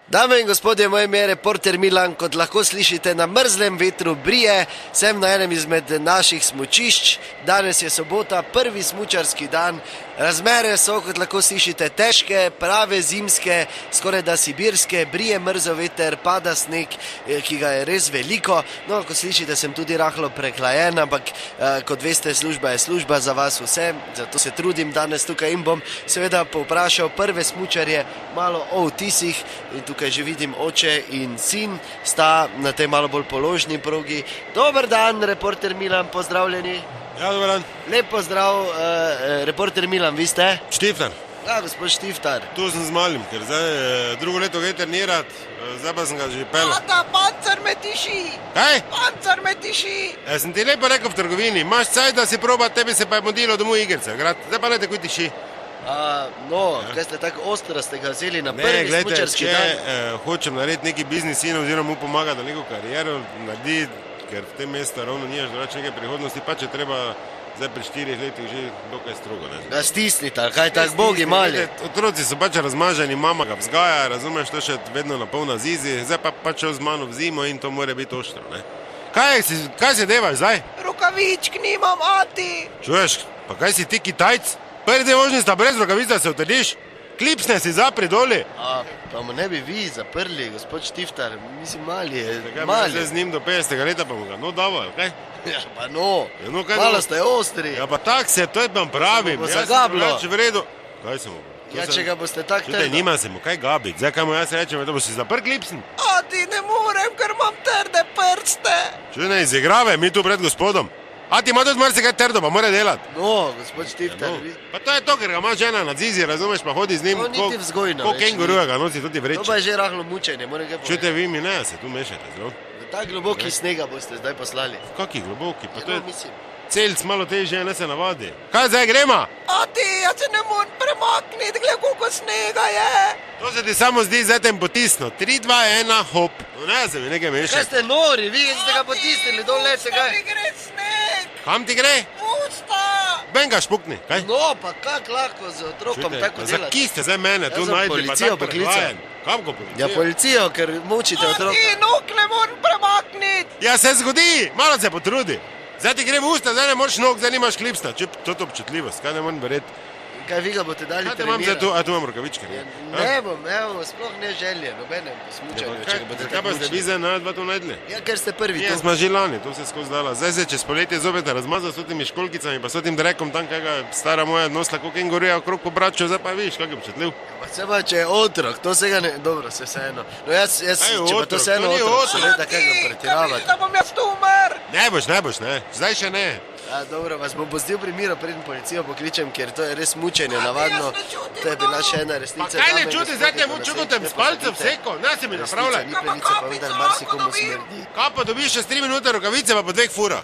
Dame in gospodje, moje ime je reporter Milan, kot lahko slišite, na mrzlem vetru brije, sem na enem izmed naših smučišč. Danes je sobota, prvi smučarski dan. Razmere so, kot lahko slišite, težke, prave zimske, skoraj da sibirske, brije mrzel veter, pada sneg, ki ga je res veliko. No, kot slišite, sem tudi rahlo prehlajen, ampak kot veste, služba je služba za vas vse, zato se trudim danes tukaj in bom seveda povprašal prve smučarje malo o vtisih. In tukaj že vidim oče in sin, sta na tej malo bolj položni progi. Dober dan, reporter Milan, pozdravljeni. Ja, dober dan. Lep pozdrav, reporter Milan, vi ste? Štiftar. Ja, gospod Štiftar. Tu sem z malim, ker zdaj drugo leto gre trenirat, zdaj pa sem ga že pel. Tata, pancer me tiši! Kaj? Pancer me tiši! Ja, sem ti lepo rekel v trgovini, imaš cajt, da si proba, tebi se pa je modilo domov igrice, zdaj pa ne takoj tiši. Kaj ste tako ostro, ste ga vzeli na prvi smučarski dan? Če hočem narediti neki biznis in oziroma mu pomagati, da neko kariero naredi, ker v tem mestu ravno nimaš drugače neke prihodnosti, pa če treba zdaj pri 4 letih že dokaj strogo. Ga stisnite, ali kaj tako bogi mali? Otroci so pač razmaženi, mama ga vzgaja, razumeš, to še vedno na polna zizi, zdaj pa pač z mano v zimo in to mora biti oštro. Kaj se devaš zdaj? Rokavičk nimam, ati! Čuješ, pa kaj si ti Kitajc? Prvi dve vožnji sta brez rokavic, da se utrdiš? Klipsne si zapri doli. Pa mu ne bi vi zaprli, gospod Štiftar, mislim mali je, Zakaj mali. zdaj z njim do 50. leta pa mu ga davo, kaj? Ja, pa no, Ja, no, kaj malo no? ste ostri. Ja, pa tak se, to je vam pravim. bo Jaz sem zagablo. drugače v redu. Kaj se mu? Ja, če ga boste tak Čutaj, nima se mu kaj gabiti. Zdaj, kaj mu jaz rečem, da bo si zapr klipsen? Ati, ne morem, ker imam trde prste! Čutaj, ne izigrave, mi tu pred gospodom. A ti ima tudi marsikaj trdo, pa mora delati. No, gospod Štiftar, No, vi. pa to je to, ker ga ima žena na zizi, razumeš, pa hodi z njim. To niti vzgojno Ko več kenguruja ga nosi tudi To vreči. pa je že rahlo mučenje, moram kaj povedati. Čutaj, vi mi ne, se tu mešate zelo. V tak globoki snega boste zdaj poslali. Kaki globoki, pa to No, je mislim. celc malo težje, ne se navadi. Kaj zdaj gremo? Ati, jaz se ne morem premakniti, gled koliko snega je! To se ti samo zdi, zdaj tem potisno. 3, 2, 1, hop. No ne, se mi nekaj Kaj meša. ste nori, vi ste ga potisnili, dol lete Usta mi kaj. gre sneg! Kam ti gre? Usta! Ben ga špukni, kaj? No, pa kak lahko z otrokom tako Za delati. ki ste zdaj mene tu Jaz sem najdli, pa policijo tako poklical. prehlajen. Kam go policijo? Ja, policijo, ker mučite otroka. Ati, nog ne morem premakniti! Ja, se zgodi, malo se potrudi. Zdaj ti gre v usta, zdaj ne moreš nog, zdaj nimaš klipsna. To je občutljivost, kaj ne morem verjeti. Kaj vi ga boste dali Kaj te imam zdaj trenirati? tu, a tu imam rokavičke. Ne bom, sploh ne želje, nobenem smučanju, če ga boste Zakaj tako pa ste vi mučili. zdaj najdva to najdli? Ja, ker ste prvi Mi tu. smo že lani, to se skozi dala. Zdaj se čez poletje zopet razmaza s temi školkicami, pa s tem drekom tam, kaj ga je stara moja nosla, kako kengurija okrog po braču, zdaj pa vidiš, kak je občutljiv. Pa se pa, če je otrok, to se ga ne... Dobro, se vseeno. No jaz, Kaj je če pa to otrok? vseeno To ni otrok, otrok. seveda, kaj ga Kaj pretiravate. misliš, da bom jaz tu umr? Ne boš, ne. Zdaj še ne. Ja, dobro, vas bom pustil pri miru, preden policijo pokličem, ker to je res mučenje, Jaz navadno. ne čutim To je bila noč. še ena Pa resnica. kaj ne Dame in čuti, gospodje, zdaj te ko mu nas čutim enkrat s palcem pozabite. vseko, ne se mi Resnica napravlja. ni plenica, pa vendar kapico marsikomu lahko dobim. smrdi. Kaj pa dobiš še 3 minute rokavice, pa po 2 furah?